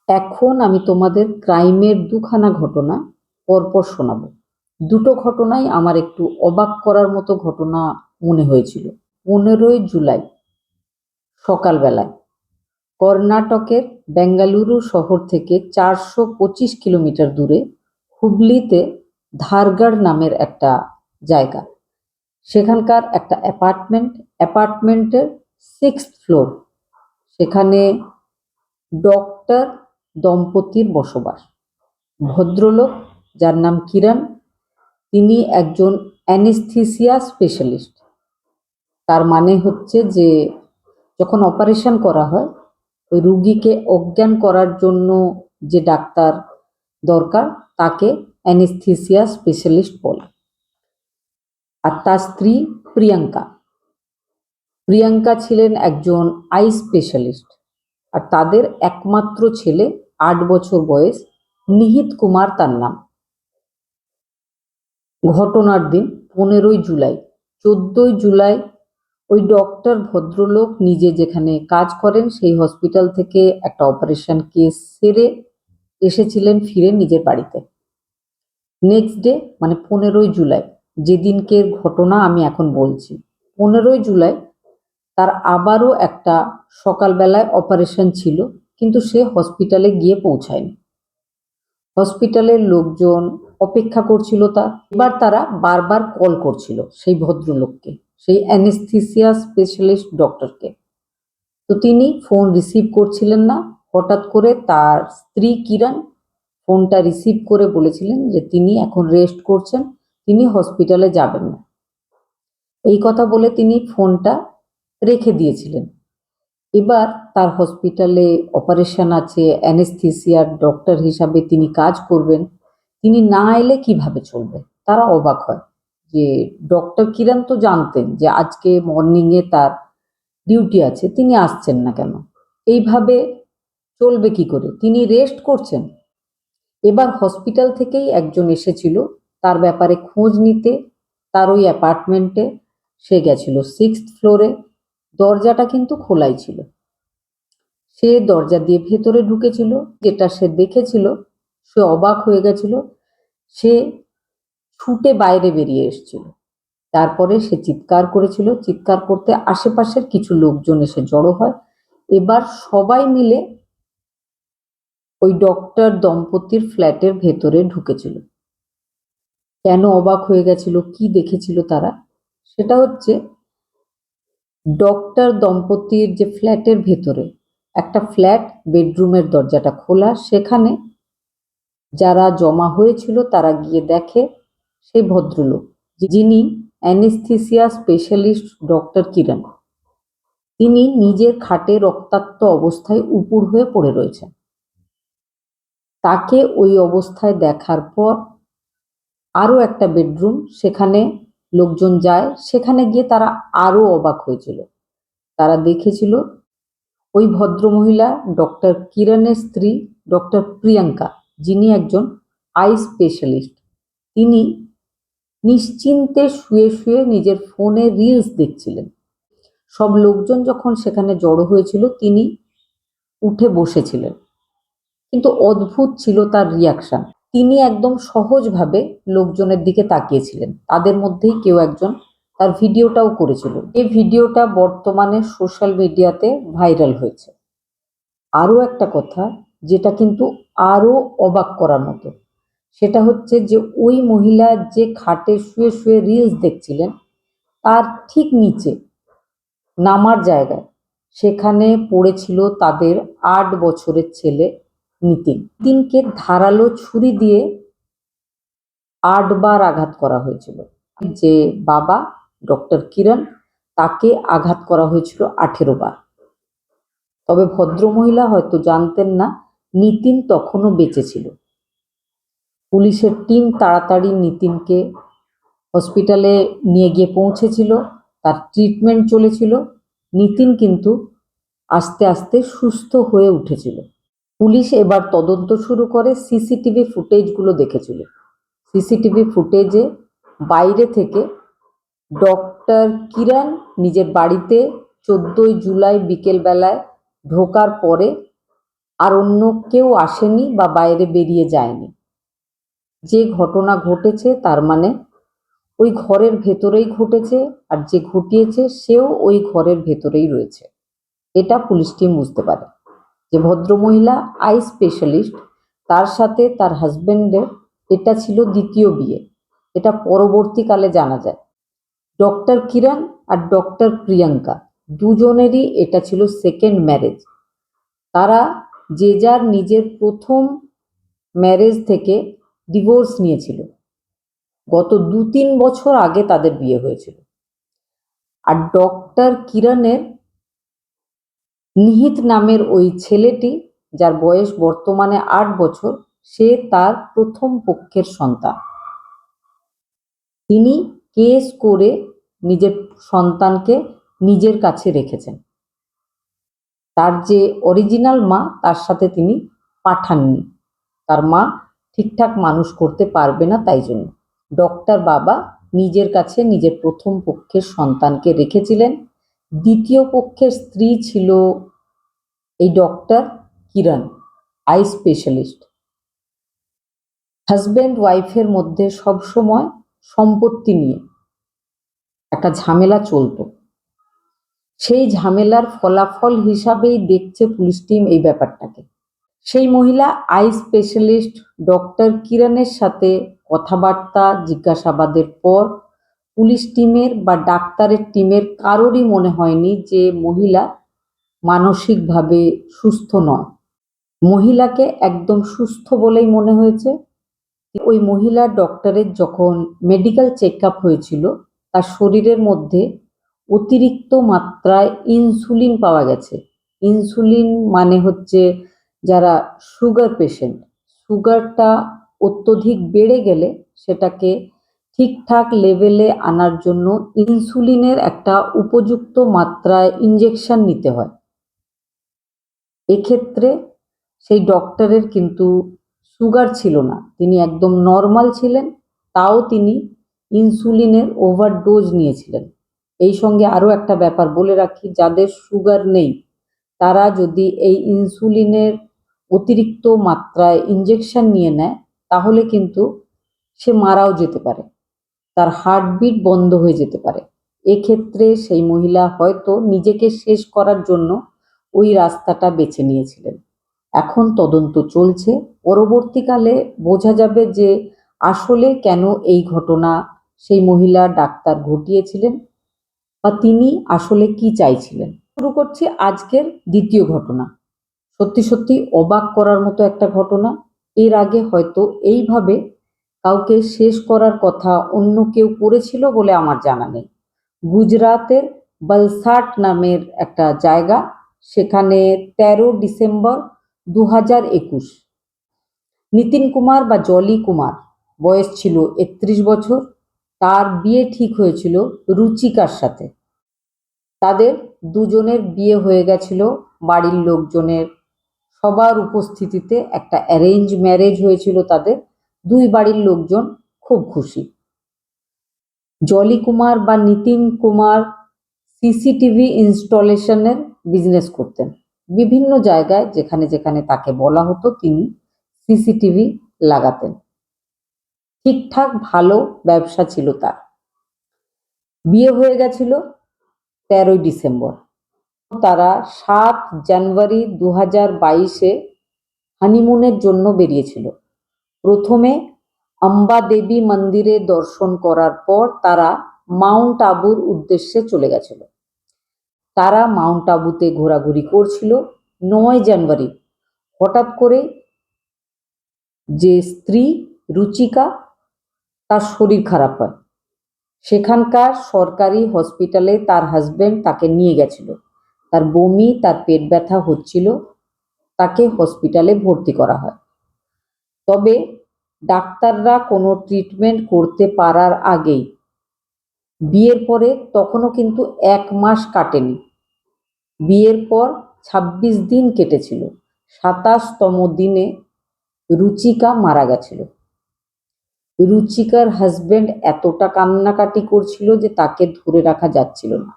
এখন আমি তোমাদের ক্রাইমের দুখানা ঘটনা পরপর শোনাবো। দুটো ঘটনাই আমার একটু অবাক করার মতো ঘটনা মনে হয়েছিল। 15ই জুলাই সকালবেলায় কর্ণাটকের বেঙ্গালুরু শহর থেকে 425 কিলোমিটার দূরে হুবলিতে ধারগড় নামের একটা জায়গা, সেখানকার একটা অ্যাপার্টমেন্টের 6th ফ্লোর, সেখানে ডক্টর দম্পতির বসবাস। ভদ্রলোক যার নাম কিরণ, তিনি একজন অ্যানেস্থেসিয়া স্পেশালিস্ট। তার মানে হচ্ছে যে যখন অপারেশন করা হয় ওই রুগীকে অজ্ঞান করার জন্য যে ডাক্তার দরকার তাকে অ্যানেস্থেসিয়া স্পেশালিস্ট বলে। আর তার স্ত্রী প্রিয়াঙ্কা, প্রিয়াঙ্কা ছিলেন একজন আই স্পেশালিস্ট। আর তাদের একমাত্র ছেলে 8 বছর বয়স, নিহিত কুমার তার নাম। ঘটনার দিন 15ই জুলাই। 14ই জুলাই ওই ডক্টর ভদ্রলোক নিজে যেখানে কাজ করেন সেই হসপিটাল থেকে একটা অপারেশন কেস সেরে এসেছিলেন ফিরে নিজের বাড়িতে। নেক্সট ডে মানে 15ই জুলাই, যেদিনকের ঘটনা আমি এখন বলছি, 15ই জুলাই তার আবারও একটা সকালবেলায় অপারেশন ছিল, কিন্তু সে হসপিটালে গিয়ে পৌঁছায়নি। হসপিটালের লোকজন অপেক্ষা করছিল তার। এবার তারা বারবার কল করছিল সেই ভদ্রলোককে, সেই অ্যানেস্থেসিয়া স্পেশালিস্ট ডক্টরকে। তো তিনি ফোন রিসিভ করছিলেন না। হঠাৎ করে তার স্ত্রী কিরণ ফোনটা রিসিভ করে বলেছিলেন যে তিনি এখন রেস্ট করছেন, তিনি হসপিটালে যাবেন না। এই কথা বলে তিনি ফোনটা রেখে দিয়েছিলেন। এবার তার হসপিটালে অপারেশন আছে, অ্যানেস্থেসিয়ার ডক্টর হিসাবে তিনি কাজ করবেন, তিনি না এলে কিভাবে চলবে। তারা অবাক হয় যে ডক্টর কিরণ তো জানতেন যে আজকে মর্নিংয়ে তার ডিউটি আছে, তিনি আসছেন না কেন, এইভাবে চলবে কি করে, তিনি রেস্ট করছেন। এবার হসপিটাল থেকেই একজন এসেছিল তার ব্যাপারে খোঁজ নিতে। তার ওই অ্যাপার্টমেন্টে সে গেছিল 6th ফ্লোরে, দরজাটা কিন্তু খোলাই ছিল। সে দরজা দিয়ে ভেতরে ঢুকেছিল, যেটা সে দেখেছিল সে অবাক হয়ে গেছিল। সে ছুটে বাইরে বেরিয়ে এসেছিল। তারপরে সে চিৎকার করেছিল, চিৎকার করতে আশেপাশের কিছু লোকজন এসে জড়ো হয়। এবার সবাই মিলে ওই ডক্টর দম্পতির ফ্ল্যাটের ভেতরে ঢুকেছিল। কেন অবাক হয়ে গেছিল, কি দেখেছিল তারা, সেটা হচ্ছে ডক্টর দম্পতির যে ফ্ল্যাটের ভেতরে একটা ফ্ল্যাট বেডরুমের দরজাটা খোলা, সেখানে যারা জমা হয়েছিল তারা গিয়ে দেখে সেই ভদ্রলোক, যিনি অ্যানেস্থেসিয়া স্পেশালিস্ট ডক্টর কিরণ, তিনি নিজের খাটে রক্তাক্ত অবস্থায় উপুড় হয়ে পড়ে রয়েছেন। তাকে ওই অবস্থায় দেখার পর আরও একটা বেডরুম, সেখানে লোকজন যায়, সেখানে গিয়ে তারা আরও অবাক হয়েছিল। তারা দেখেছিল ওই ভদ্রমহিলা ডক্টর কিরণের স্ত্রী ডক্টর প্রিয়াঙ্কা, যিনি একজন আই স্পেশালিস্ট, তিনি নিশ্চিন্তে শুয়ে শুয়ে নিজের ফোনে রিলস দেখছিলেন। সব লোকজন যখন সেখানে জড়ো হয়েছিল তিনি উঠে বসেছিলেন, কিন্তু অদ্ভুত ছিল তার রিয়াকশন। তিনি একদম সহজভাবে লোকজনের দিকে তাকিয়েছিলেন। তাদের মধ্যেই কেউ একজন তার ভিডিওটাও করেছিল। এই ভিডিওটা বর্তমানে সোশ্যাল মিডিয়াতে ভাইরাল হয়েছে। আরও একটা কথা যেটা কিন্তু আরও অবাক করার মতো, সেটা হচ্ছে যে ওই মহিলা যে খাটে শুয়ে শুয়ে রিলস দেখছিলেন তার ঠিক নিচে নামার জায়গায় সেখানে পড়েছিল তাদের 8 বছরের ছেলে নিতিন। নিতিনকে ধারালো ছুরি দিয়ে 8 বার আঘাত করা হয়েছিল। যে বাবা ডক্টর কিরণ, তাকে আঘাত করা হয়েছিল 18 বার। তবে ভদ্রমহিলা হয়তো জানতেন না নিতিন তখনও বেঁচে ছিল। পুলিশের টিম তাড়াতাড়ি নিতিনকে হসপিটালে নিয়ে গিয়ে পৌঁছেছিল, তার ট্রিটমেন্ট চলেছিল। নিতিন কিন্তু আস্তে আস্তে সুস্থ হয়ে উঠেছিল। পুলিশ এবার তদন্ত শুরু করে, সিসিটিভি ফুটেজগুলো দেখেছিল। সিসিটিভি ফুটেজে বাইরে থেকে ডক্টর কিরণ নিজের বাড়িতে 14ই জুলাই বিকেলবেলায় ঢোকার পরে আর অন্য কেউ আসেনি বা বাইরে বেরিয়ে যায়নি। যে ঘটনা ঘটেছে তার মানে ওই ঘরের ভেতরেই ঘটেছে, আর যে ঘটিয়েছে সেও ওই ঘরের ভেতরেই রয়েছে। এটা পুলিশ টিম বুঝতে পারে যে ভদ্রমহিলা আই স্পেশালিস্ট, তার সাথে তার হাজবেন্ডের এটা ছিল দ্বিতীয় বিয়ে। এটা পরবর্তীকালে জানা যায়। ডক্টর কিরণ আর ডক্টর প্রিয়াঙ্কা দুজনেরই এটা ছিল সেকেন্ড ম্যারেজ। তারা যে যার নিজের প্রথম ম্যারেজ থেকে ডিভোর্স নিয়েছিল। গত 2-3 বছর আগে তাদের বিয়ে হয়েছিল। আর ডক্টর কিরণের নিহিত নামের ওই ছেলেটি, যার বয়স বর্তমানে 8 বছর, সে তার প্রথম পক্ষের সন্তান। তিনি কেস করে নিজের সন্তানকে নিজের কাছে রেখেছেন। তার যে অরিজিনাল মা, তার সাথে তিনি পাঠাননি। তার মা ঠিকঠাক মানুষ করতে পারবে না, তাই জন্য ডক্টর বাবা নিজের কাছে নিজের প্রথম পক্ষের সন্তানকে রেখেছিলেন। দ্বিতীয় পক্ষের স্ত্রী ছিল এই ডক্টর কিরণ, আই স্পেশালিস্ট। হাজব্যান্ড ওয়াইফের মধ্যে সবসময় সম্পত্তি নিয়ে একটা ঝামেলা চলতো। সেই ঝামেলার ফলাফল হিসাবেই দেখছে পুলিশ টিম এই ব্যাপারটাকে। সেই মহিলা আই স্পেশালিস্ট ডক্টর কিরণের সাথে কথাবার্তা জিজ্ঞাসাবাদের পর পুলিশ টিমের বা ডাক্তারের টিমের কারোরই মনে হয়নি যে মহিলা মানসিকভাবে সুস্থ নয়। মহিলাকে একদম সুস্থ বলেই মনে হয়েছে। ওই মহিলা ডক্টরের যখন মেডিকেল চেক আপ হয়েছিল, তার শরীরের মধ্যে অতিরিক্ত মাত্রায় ইনসুলিন পাওয়া গেছে। ইনসুলিন মানে হচ্ছে যারা সুগার পেশেন্ট, সুগারটা অত্যধিক বেড়ে গেলে সেটাকে ঠিকঠাক লেভেলে আনার জন্য ইনসুলিনের একটা উপযুক্ত মাত্রায় ইনজেকশন নিতে হয়। এক্ষেত্রে সেই ডক্টরের কিন্তু সুগার ছিল না, তিনি একদম নর্মাল ছিলেন, তাও তিনি ইনসুলিনের ওভারডোজ নিয়েছিলেন। এই সঙ্গে আরও একটা ব্যাপার বলে রাখি, যাদের সুগার নেই তারা যদি এই ইনসুলিনের অতিরিক্ত মাত্রায় ইনজেকশন নিয়ে নেয় তাহলে কিন্তু সে মারাও যেতে পারে, তার হার্টবিট বন্ধ হয়ে যেতে পারে। এক্ষেত্রে সেই মহিলা হয়তো নিজেকে শেষ করার জন্য ওই রাস্তাটা বেছে নিয়েছিলেন। এখন তদন্ত চলছে, পরবর্তীকালে বোঝা যাবে যে আসলে কেন এই ঘটনা সেই মহিলা ডাক্তার ঘটিয়েছিলেন বা তিনি আসলে কি চাইছিলেন। শুরু করছি আজকের দ্বিতীয় ঘটনা। সত্যি সত্যি অবাক করার মতো একটা ঘটনা। এর আগে হয়তো এইভাবে কাউকে শেষ করার কথা অন্য কেউ করেছিল বলে আমার জানা নেই। গুজরাতের বলসাড নামের একটা জায়গা, সেখানে 13 ডিসেম্বর 2021 নিতিন কুমার বা জলি কুমার, বয়স ছিল 31 বছর, তার বিয়ে ঠিক হয়েছিল রুচিকার সাথে। তাদের দুজনের বিয়ে হয়ে গেছিল বাড়ির লোকজনের সবার উপস্থিতিতে। একটা অ্যারেঞ্জ ম্যারেজ হয়েছিল তাদের। দুই বাড়ির লোকজন খুব খুশি। জলি কুমার বা নিতিন কুমার সিসিটিভি ইনস্টলেশনের বিজনেস করতেন। বিভিন্ন জায়গায় যেখানে যেখানে তাকে বলা হতো তিনি সিসিটিভি লাগাতেন। ঠিকঠাক ভালো ব্যবসা ছিল তার। বিয়ে হয়ে গেছিল 13 ডিসেম্বর। তারা 7 জানুয়ারি 2022 হানিমুনের জন্য বেরিয়েছিল। প্রথমে অম্বা দেবী মন্দিরে দর্শন করার পর তারা মাউন্ট আবুর উদ্দেশ্যে চলে গেছিল। তারা মাউন্ট আবুতে ঘোরাঘুরি করছিল। 9 জানুয়ারি হঠাৎ করে যে স্ত্রী রুচিকা, তার শরীর খারাপ হয়। সেখানকার সরকারি হসপিটালে তার হাজবেন্ড তাকে নিয়ে গেছিল। তার বমি, তার পেট ব্যথা হচ্ছিল, তাকে হসপিটালে ভর্তি করা হয়। তবে ডাক্তাররা কোনো ট্রিটমেন্ট করতে পারার আগেই, বিয়ের পরে তখনও কিন্তু 1 মাস কাটেনি, বিয়ের পর 26 দিন কেটেছিল, 27তম দিনে রুচিকা মারা গেছিল। রুচিকার হাজবেন্ড এতটা কান্নাকাটি করছিল যে তাকে ধরে রাখা যাচ্ছিল না।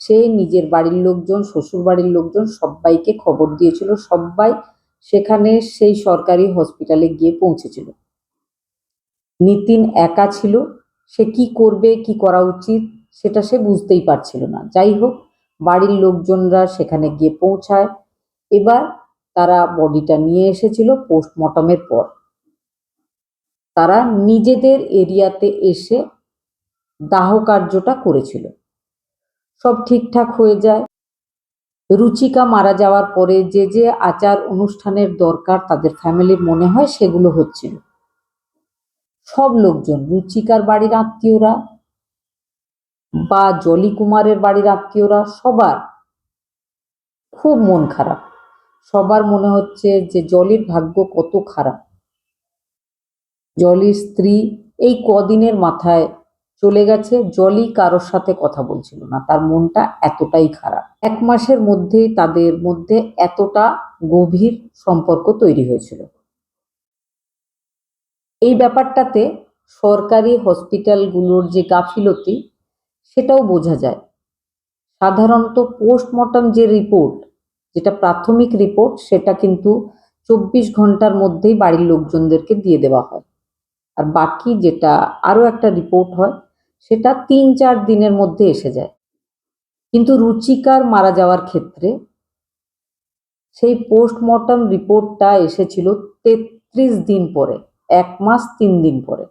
সে নিজের বাড়ির লোকজন, শ্বশুর বাড়ির লোকজন সবাইকে খবর দিয়েছিল। সবাই সেখানে সেই সরকারি হসপিটালে গিয়ে পৌঁছেছিল। নিতিন একা ছিল, সে কি করবে, কি করা উচিত সেটা সে বুঝতেই পারছিল না। যাই হোক, বাড়ির লোকজনরা সেখানে গিয়ে পৌঁছায়। এবার তারা বডিটা নিয়ে এসেছিল পোস্টমর্টমের পর। তারা নিজেদের এরিয়াতে এসে দাহ কার্যটা করেছিল। সব ঠিকঠাক হয়ে যায়। রুচিকা মারা যাওয়ার পরে যে যে আচার অনুষ্ঠানের দরকার তাদের ফ্যামিলির মনে হয় সেগুলো হচ্ছিল। সব লোকজন, রুচিকার বাড়ির আত্মীয়রা বা জলি কুমারের বাড়ির আত্মীয়রা, সবার খুব মন খারাপ। সবার মনে হচ্ছে যে জলির ভাগ্য কত খারাপ। জলির স্ত্রী এই কদিনের মাথায় চলে গেছে। জলি কারোর সাথে কথা বলছিল না, তার মনটা এতটাই খারাপ। 1 মাসের মধ্যেই তাদের মধ্যে এতটা গভীর সম্পর্ক তৈরি হয়েছিল। এই ব্যাপারটাতে সরকারি হসপিটালগুলোর যে গাফিলতি সেটাও বোঝা যায়। সাধারণত পোস্টমর্টম যে রিপোর্ট, যেটা প্রাথমিক রিপোর্ট, সেটা কিন্তু 24 ঘন্টার মধ্যেই বাড়ির লোকজনদেরকে দিয়ে দেওয়া হয়। আর বাকি যেটা আরো একটা রিপোর্ট হয় সেটা 3-4 দিনের মধ্যে এসে যায়। কিন্তু রুচিকার মারা যাওয়ার ক্ষেত্রে সেই পোস্টমর্টম রিপোর্টটা এসেছিল 33 দিন পরে, 1 মাস 3 দিন পরে।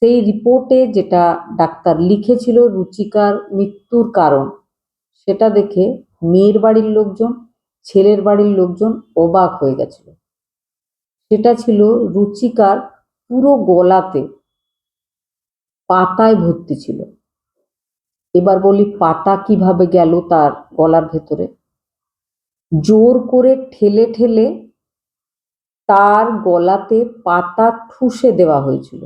সেই রিপোর্টে যেটা ডাক্তার লিখেছিল রুচিকার মৃত্যুর কারণ, সেটা দেখে মেয়ের বাড়ির লোকজন, ছেলের বাড়ির লোকজন অবাক হয়ে গেছিল। সেটা ছিল রুচিকার পুরো গলাতে পাতায় ভর্তি ছিল। এবার বলি পাতা কিভাবে গেল তার গলার ভেতরে। জোর করে ঠেলে ঠেলে তার গলাতে পাতা ঠুসে দেওয়া হয়েছিল।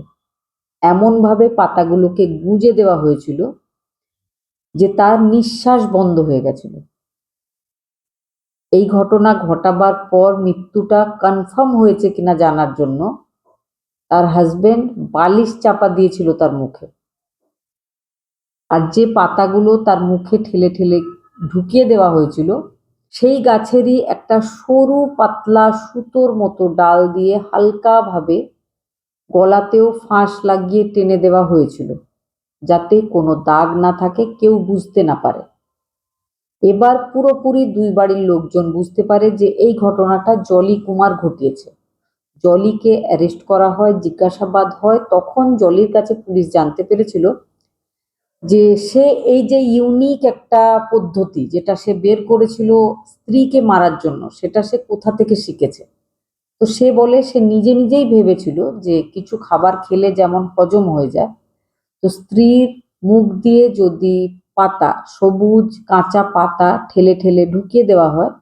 এমনভাবে পাতাগুলোকে গুঁজে দেওয়া হয়েছিল যে তার নিঃশ্বাস বন্ধ হয়ে গেছিল। এই ঘটনা ঘটাবার পর মৃত্যুটা কনফার্ম হয়েছে কিনা জানার জন্য তার হাজবেন্ড বালিশ চাপা দিয়েছিল তার মুখে। আর যে পাতাগুলো তার মুখে ঠেলে ঠেলে ঢুকিয়ে দেওয়া হয়েছিল, সেই গাছেরই একটা সরু পাতলা সুতোর মতো ডাল দিয়ে হালকাভাবে গলাতেও ফাঁস লাগিয়ে টেনে দেওয়া হয়েছিল, যাতে কোনো দাগ না থাকে, কেউ বুঝতে না পারে। এবার পুরোপুরি 2 বাড়ির লোকজন বুঝতে পারে যে এই ঘটনাটা জলি কুমার ঘটিয়েছে। জলিকে অ্যারেস্ট করা হয়, জিজ্ঞাসাবাদ হয়। তখন জলির কাছে পুলিশ জানতে পেরেছিল যে সে এই যে ইউনিক একটা পদ্ধতি যেটা সে বের করেছিল স্ত্রীকে মারার জন্য, সেটা সে কোথা থেকে শিখেছে। তো সে বলে সে নিজে নিজেই ভেবেছিল যে কিছু খাবার খেলে যেমন হজম হয়ে যায়, তো স্ত্রীর মুখ দিয়ে যদি পাতা, সবুজ কাঁচা পাতা ঠেলে ঠেলে ঢুকিয়ে দেওয়া হয়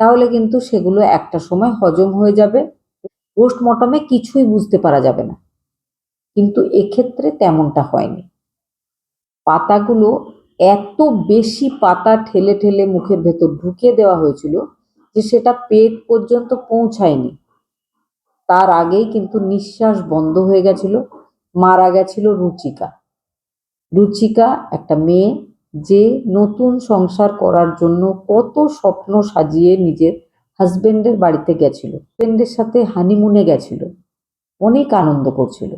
তাহলে কিন্তু সেগুলো একটা সময় হজম হয়ে যাবে, পোস্টমর্টমে কিছুই বুঝতে পারা যাবে না। কিন্তু এক্ষেত্রে তেমনটা হয়নি। পাতাগুলো এত বেশি পাতা ঠেলে ঠেলে মুখের ভেতর ঢুকিয়ে দেওয়া হয়েছিল যে সেটা পেট পর্যন্ত পৌঁছায়নি। তার আগেই কিন্তু নিঃশ্বাস বন্ধ হয়ে গেছিল, মারা গেছিল রুচিকা। রুচিকা একটা মেয়ে যে নতুন সংসার করার জন্য কত স্বপ্ন সাজিয়ে নিজের হাজবেন্ডের বাড়িতে গেছিল, হাজবেন্ডের সাথে হানিমুনে গেছিল, অনেক আনন্দ করছিল।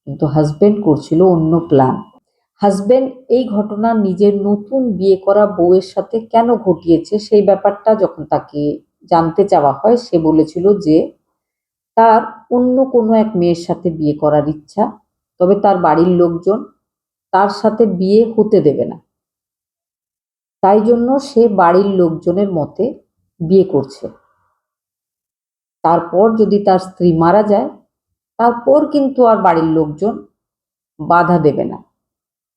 কিন্তু হাজবেন্ড করছিল অন্য প্ল্যান। হাজবেন্ড এই ঘটনা নিজের নতুন বিয়ে করা বউয়ের সাথে কেন ঘটিয়েছে সেই ব্যাপারটা যখন তাকে জানতে চাওয়া হয়, সে বলেছিল যে তার অন্য কোনো এক মেয়ের সাথে বিয়ে করার ইচ্ছা, তবে তার বাড়ির লোকজন তার সাথে বিয়ে হতে দেবে না। তাই জন্য সে বাড়ির লোকজনের মতে বিয়ে করছে। তারপর যদি তার স্ত্রী মারা যায় তারপর কিন্তু আর বাড়ির লোকজন বাধা দেবে না,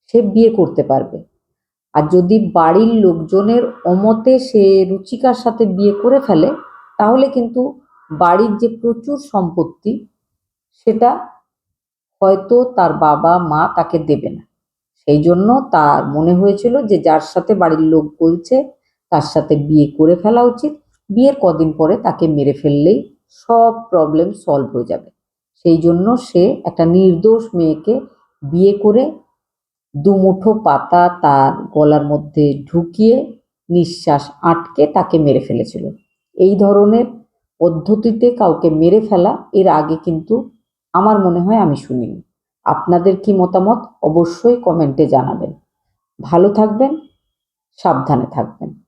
সে বিয়ে করতে পারবে। আর যদি বাড়ির লোকজনের অমতে সে রুচিকার সাথে বিয়ে করে ফেলে তাহলে কিন্তু বাড়ির যে প্রচুর সম্পত্তি সেটা হয়তো তার বাবা মা তাকে দেবে না। সেই জন্য তার মনে হয়েছিল যে যার সাথে বাড়ির লোক বলছে তার সাথে বিয়ে করে ফেলা উচিত। বিয়ের কদিন পরে তাকে মেরে ফেললেই সব প্রবলেম সলভ হয়ে যাবে। সেই জন্য সে একটা নির্দোষ মেয়েকে বিয়ে করে দুমুঠো পাতা তার গলার মধ্যে ঢুকিয়ে নিঃশ্বাস আটকে তাকে মেরে ফেলেছিল। এই ধরনের পদ্ধতিতে কাউকে মেরে ফেলা এর আগে কিন্তু আমার মনে হয় আমি শুনিনি। আপনাদের কি মতামত অবশ্যই কমেন্টে জানাবেন। ভালো থাকবেন, সাবধানে থাকবেন।